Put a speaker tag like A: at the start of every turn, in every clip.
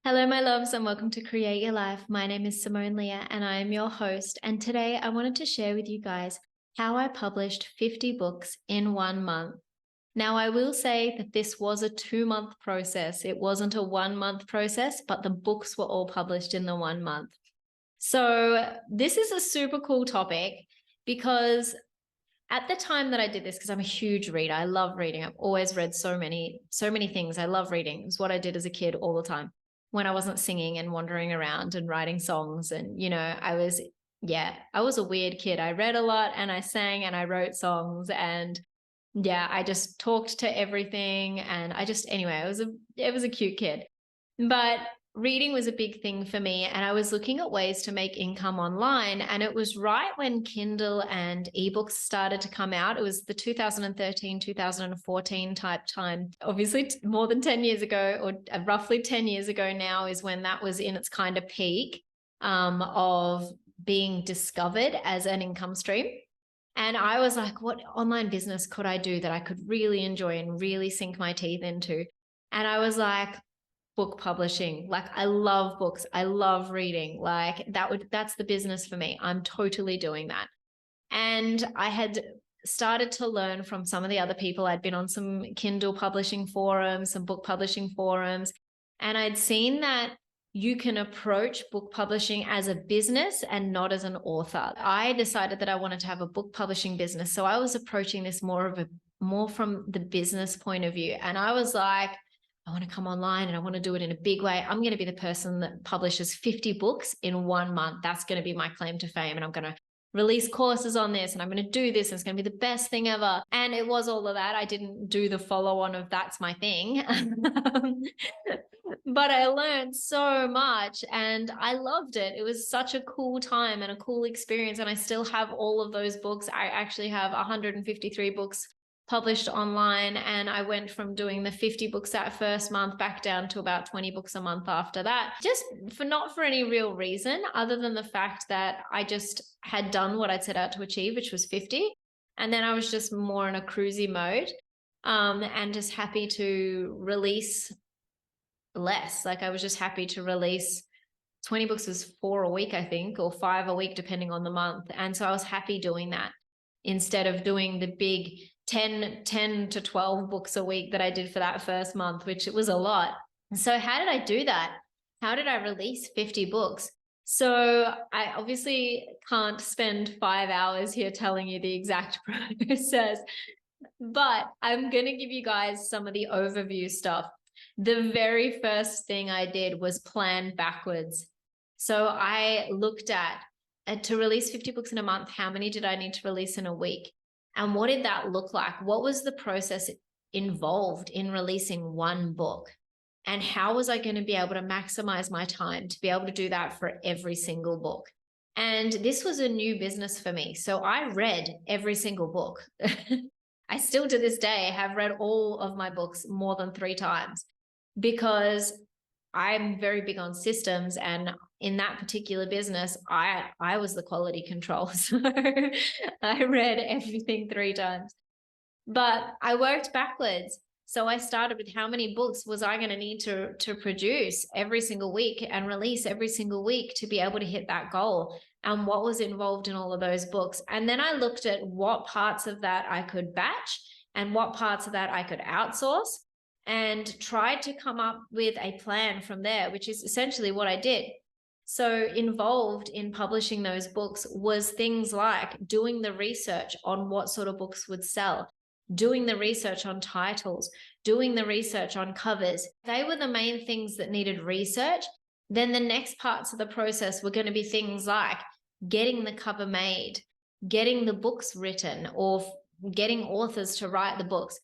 A: Hello, my loves, and welcome to Create Your Life. My name is Simone Leah, and I am your host. And today I wanted to share with you guys how I published 50 books in 1 month. Now, I will say that this was a 2-month process. It wasn't a 1-month process, but the books were all published in the 1 month. So this is a super cool topic because at the time that I did this, because I'm a huge reader, I love reading. I've always read so many things. I love reading. It was what I did as a kid all the time when I wasn't singing and wandering around and writing songs. And, I was a weird kid. I read a lot and I sang and I wrote songs and I just talked to everything. And it was a cute kid. But reading was a big thing for me. And I was looking at ways to make income online. And it was right when Kindle and ebooks started to come out. It was the 2013, 2014 type time. Obviously, more than 10 years ago, or roughly 10 years ago now, is when that was in its kind of peak of being discovered as an income stream. And I was like, what online business could I do that I could really enjoy and really sink my teeth into? And I was like, book publishing. Like, I love books. I love reading. Like, that's the business for me. I'm totally doing that. And I had started to learn from some of the other people. I'd been on some Kindle publishing forums, some book publishing forums, and I'd seen that you can approach book publishing as a business and not as an author. I decided that I wanted to have a book publishing business. So I was approaching this more from the business point of view. And I was like, I want to come online and I want to do it in a big way. I'm going to be the person that publishes 50 books in 1 month. That's going to be my claim to fame. And I'm going to release courses on this and I'm going to do this. And it's going to be the best thing ever. And it was all of that. I didn't do the follow on of that's my thing. But I learned so much and I loved it. It was such a cool time and a cool experience. And I still have all of those books. I actually have 153 books published online, and I went from doing the 50 books that first month back down to about 20 books a month after that, just not for any real reason other than the fact that I just had done what I'd set out to achieve, which was 50. And then I was just more in a cruisy mode and just happy to release less. Like, I was just happy to release 20 books was 4 a week, I think, or 5 a week, depending on the month. And so I was happy doing that instead of doing the big 10 to 12 books a week that I did for that first month, which it was a lot. So how did I do that? How did I release 50 books? So I obviously can't spend 5 hours here telling you the exact process, but I'm going to give you guys some of the overview stuff. The very first thing I did was plan backwards. So I looked at to release 50 books in a month, how many did I need to release in a week? And what did that look like? What was the process involved in releasing one book? And how was I going to be able to maximize my time to be able to do that for every single book? And this was a new business for me. So I read every single book. I still to this day have read all of my books more than 3 times because I'm very big on systems, and in that particular business, I was the quality control. So I read everything 3 times, but I worked backwards. So I started with how many books was I going to need to produce every single week and release every single week to be able to hit that goal, and what was involved in all of those books. And then I looked at what parts of that I could batch and what parts of that I could outsource, and tried to come up with a plan from there, which is essentially what I did. So involved in publishing those books was things like doing the research on what sort of books would sell, doing the research on titles, doing the research on covers. They were the main things that needed research. Then the next parts of the process were going to be things like getting the cover made, getting the books written, or getting authors to write the books,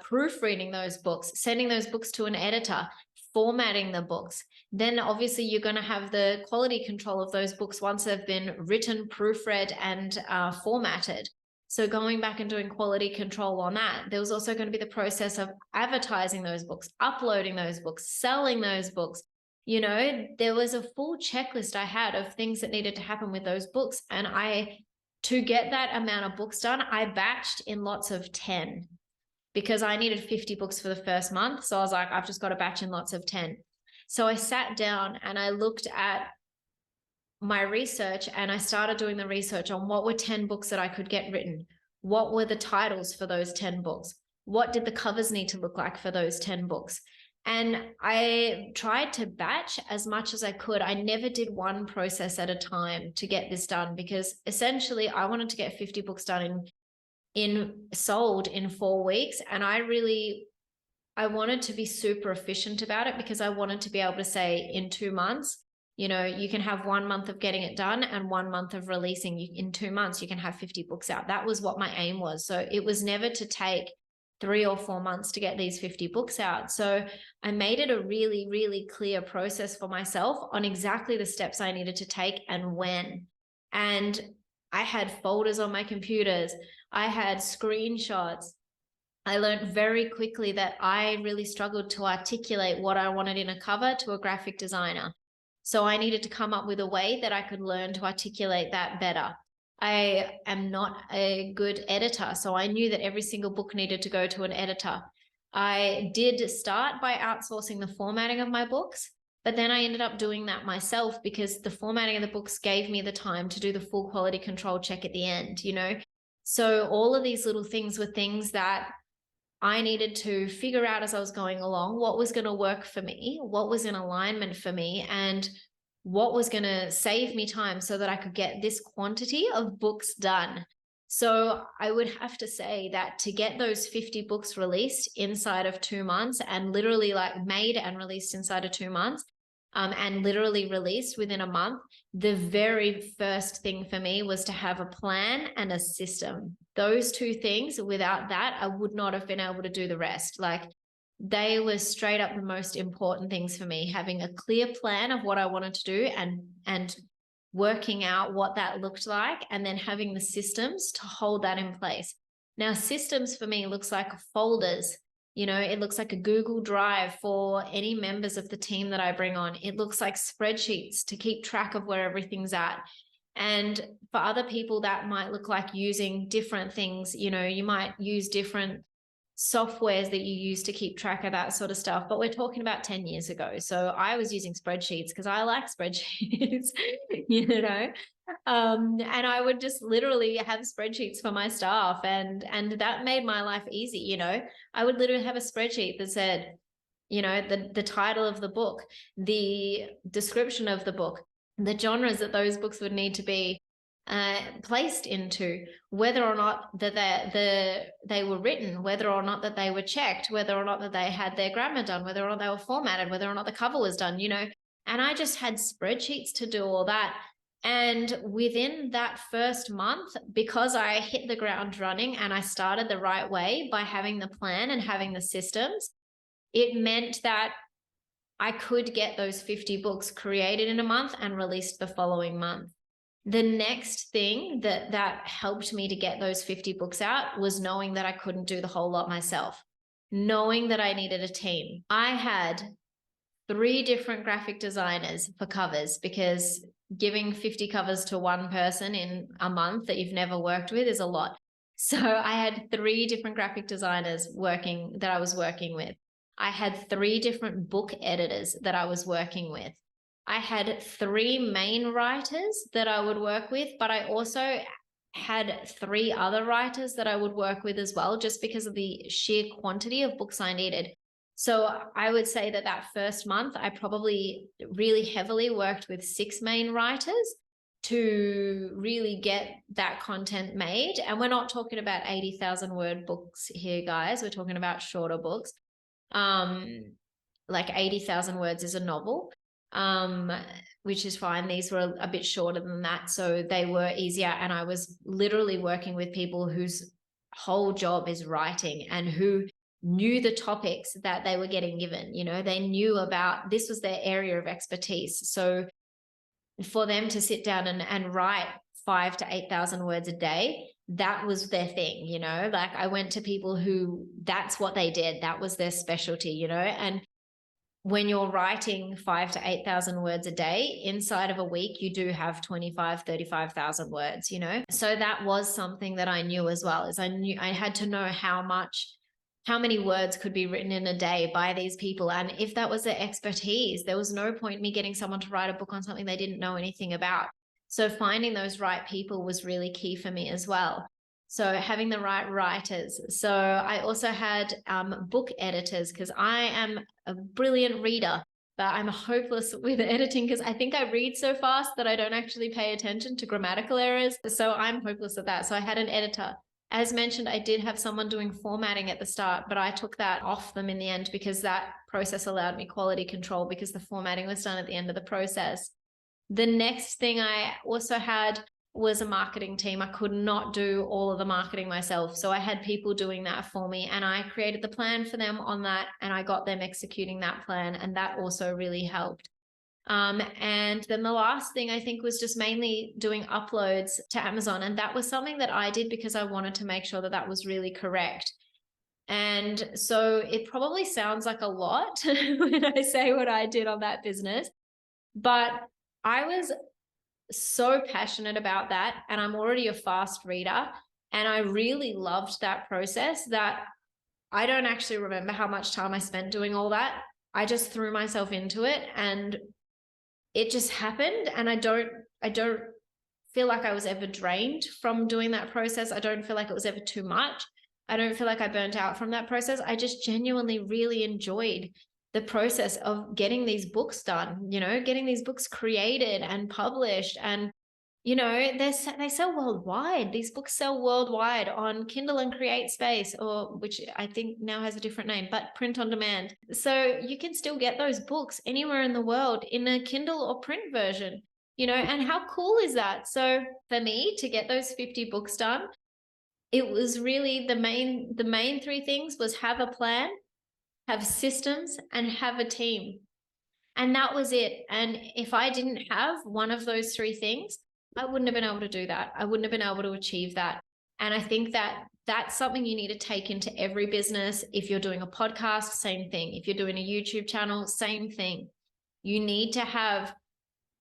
A: proofreading those books, sending those books to an editor, formatting the books. Then obviously you're going to have the quality control of those books once they've been written, proofread, and formatted. So going back and doing quality control on that. There was also going to be the process of advertising those books, uploading those books, selling those books. There was a full checklist I had of things that needed to happen with those books. And to get that amount of books done, I batched in lots of 10. Because I needed 50 books for the first month. So I was like, I've just got to batch in lots of 10. So I sat down and I looked at my research, and I started doing the research on what were 10 books that I could get written. What were the titles for those 10 books? What did the covers need to look like for those 10 books? And I tried to batch as much as I could. I never did one process at a time to get this done, because essentially I wanted to get 50 books done sold in 4 weeks. And I wanted to be super efficient about it, because I wanted to be able to say in 2 months, you know, you can have 1 month of getting it done and 1 month of releasing. In 2 months, you can have 50 books out. That was what my aim was. So it was never to take 3 or 4 months to get these 50 books out. So I made it a really, really clear process for myself on exactly the steps I needed to take and when. And I had folders on my computers. I had screenshots. I learned very quickly that I really struggled to articulate what I wanted in a cover to a graphic designer. So I needed to come up with a way that I could learn to articulate that better. I am not a good editor, so I knew that every single book needed to go to an editor. I did start by outsourcing the formatting of my books, but then I ended up doing that myself, because the formatting of the books gave me the time to do the full quality control check at the end, you know? So all of these little things were things that I needed to figure out as I was going along, what was going to work for me, what was in alignment for me, and what was going to save me time so that I could get this quantity of books done. So I would have to say that to get those 50 books released inside of 2 months, and literally like made and released inside of 2 months, and literally released within a month, the very first thing for me was to have a plan and a system. Those 2 things, without that, I would not have been able to do the rest. Like, they were straight up the most important things for me, having a clear plan of what I wanted to do and working out what that looked like, and then having the systems to hold that in place. Now, systems for me looks like folders. You know, it looks like a Google Drive for any members of the team that I bring on. It looks like spreadsheets to keep track of where everything's at. And for other people, that might look like using different things. You know, you might use different softwares that you use to keep track of that sort of stuff. But we're talking about 10 years ago. So I was using spreadsheets because I like spreadsheets, you know. And I would just literally have spreadsheets for my staff, and that made my life easy. You know, I would literally have a spreadsheet that said, you know, the title of the book, the description of the book, the genres that those books would need to be placed into, whether or not that they were written, whether or not that they were checked, whether or not that they had their grammar done, whether or not they were formatted, whether or not the cover was done, you know. And I just had spreadsheets to do all that. And within that first month, because I hit the ground running and I started the right way by having the plan and having the systems, it meant that I could get those 50 books created in a month and released the following month. The next thing that helped me to get those 50 books out was knowing that I couldn't do the whole lot myself, knowing that I needed a team. I had 3 different graphic designers for covers, because giving 50 covers to one person in a month that you've never worked with is a lot. So I had 3 different graphic designers that I was working with. I had 3 different book editors that I was working with. I had 3 main writers that I would work with, but I also had 3 other writers that I would work with as well, just because of the sheer quantity of books I needed. So I would say that first month, I probably really heavily worked with 6 main writers to really get that content made. And we're not talking about 80,000 word books here, guys. We're talking about shorter books. Like 80,000 words is a novel, which is fine. These were a bit shorter than that, so they were easier. And I was literally working with people whose whole job is writing and who knew the topics that they were getting given. You know, they knew about, this was their area of expertise. So for them to sit down and write 5,000 to 8,000 words a day, that was their thing, you know. Like, I went to people who that's what they did. That was their specialty, you know. And when you're writing 5,000 to 8,000 words a day, inside of a week, you do have 25,000, 35,000 words, you know. So that was something that I knew as well, is I knew I had to know how much how many words could be written in a day by these people. And if that was their expertise, there was no point in me getting someone to write a book on something they didn't know anything about. So finding those right people was really key for me as well. So having the right writers. So I also had book editors, because I am a brilliant reader, but I'm hopeless with editing because I think I read so fast that I don't actually pay attention to grammatical errors. So I'm hopeless at that. So I had an editor. As mentioned, I did have someone doing formatting at the start, but I took that off them in the end because that process allowed me quality control, because the formatting was done at the end of the process. The next thing I also had was a marketing team. I could not do all of the marketing myself. So I had people doing that for me, and I created the plan for them on that, and I got them executing that plan. And that also really helped. And then the last thing I think was just mainly doing uploads to Amazon. And that was something that I did because I wanted to make sure that that was really correct. And so it probably sounds like a lot when I say what I did on that business, but I was so passionate about that. And I'm already a fast reader. And I really loved that process that I don't actually remember how much time I spent doing all that. I just threw myself into it and it just happened. And I don't feel like I was ever drained from doing that process. I don't feel like it was ever too much. I don't feel like I burnt out from that process. I just genuinely really enjoyed the process of getting these books done, getting these books created and published. And, they sell worldwide. These books sell worldwide on Kindle and Create Space, or which I think now has a different name, but print on demand. So you can still get those books anywhere in the world in a Kindle or print version, and how cool is that? So for me to get those 50 books done, it was really the main three things was have a plan, have systems, and have a team. And that was it. And if I didn't have one of those three things, I wouldn't have been able to do that. I wouldn't have been able to achieve that. And I think that that's something you need to take into every business. If you're doing a podcast, same thing. If you're doing a YouTube channel, same thing. You need to have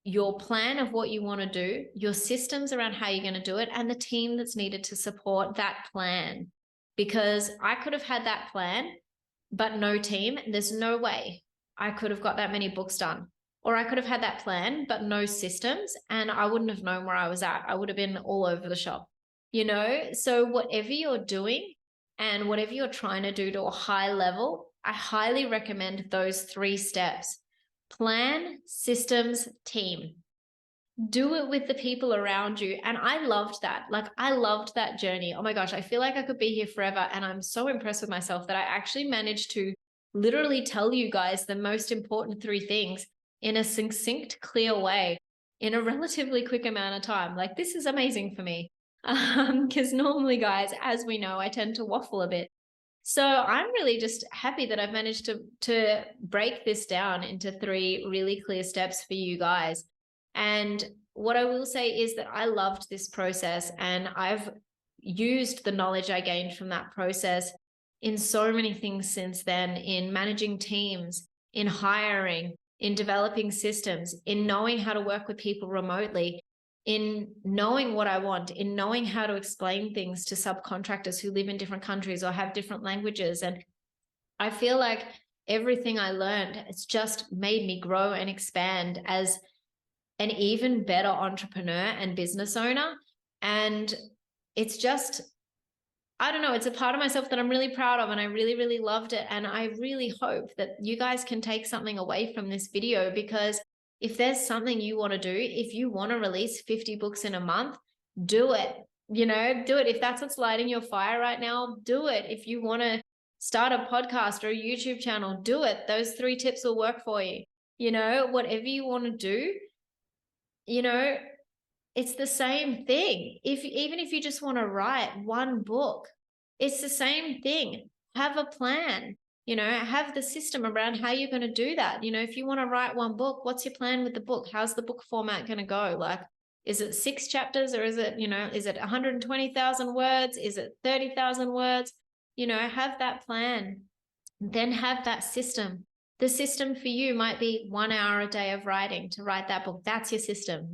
A: your plan of what you want to do, your systems around how you're going to do it, and the team that's needed to support that plan. Because I could have had that plan, but no team. There's no way I could have got that many books done. Or I could have had that plan, but no systems, and I wouldn't have known where I was at. I would have been all over the shop, So whatever you're doing and whatever you're trying to do to a high level, I highly recommend those 3 steps: plan, systems, team. Do it with the people around you. And I loved that. I loved that journey. Oh my gosh, I feel like I could be here forever. And I'm so impressed with myself that I actually managed to literally tell you guys the most important 3 things in a succinct, clear way in a relatively quick amount of time. This is amazing for me. Because normally, guys, as we know, I tend to waffle a bit. So I'm really just happy that I've managed to break this down into 3 really clear steps for you guys. And what I will say is that I loved this process, and I've used the knowledge I gained from that process in so many things since then, in managing teams, in hiring, in developing systems, in knowing how to work with people remotely, in knowing what I want, in knowing how to explain things to subcontractors who live in different countries or have different languages. And I feel like everything I learned, it's just made me grow and expand as an even better entrepreneur and business owner. And it's just, I don't know, it's a part of myself that I'm really proud of, and I really, really loved it. And I really hope that you guys can take something away from this video, because if there's something you want to do, if you want to release 50 books in a month, do it. Do it. If that's what's lighting your fire right now, do it. If you want to start a podcast or a YouTube channel, do it. Those 3 tips will work for you. Whatever you want to do, it's the same thing. Even if you just want to write 1 book, it's the same thing. Have a plan, have the system around how you're going to do that. If you want to write 1 book, what's your plan with the book? How's the book format going to go? Is it 6 chapters, or is it 120,000 words? Is it 30,000 words? Have that plan, then have that system. The system for you might be 1 hour a day of writing to write that book. That's your system,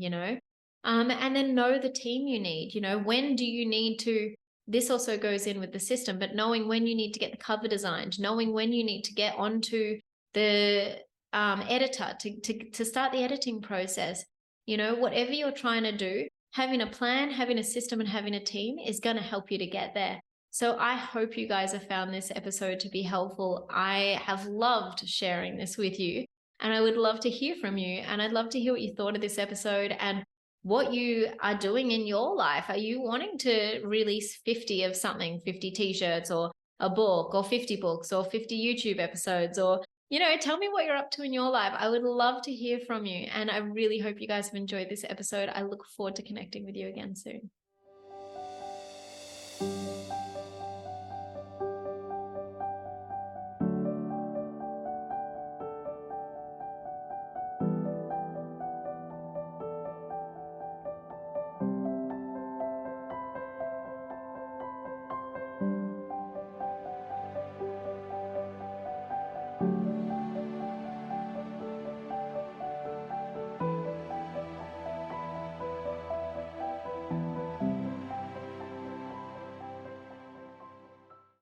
A: and then know the team you need. When do you need to this also goes in with the system, but knowing when you need to get the cover designed, knowing when you need to get onto the editor to start the editing process, whatever you're trying to do, having a plan, having a system, and having a team is going to help you to get there. So I hope you guys have found this episode to be helpful. I have loved sharing this with you, and I would love to hear from you. And I'd love to hear what you thought of this episode and what you are doing in your life. Are you wanting to release 50 of something, 50 t-shirts or a book or 50 books or 50 YouTube episodes, or tell me what you're up to in your life. I would love to hear from you. And I really hope you guys have enjoyed this episode. I look forward to connecting with you again soon.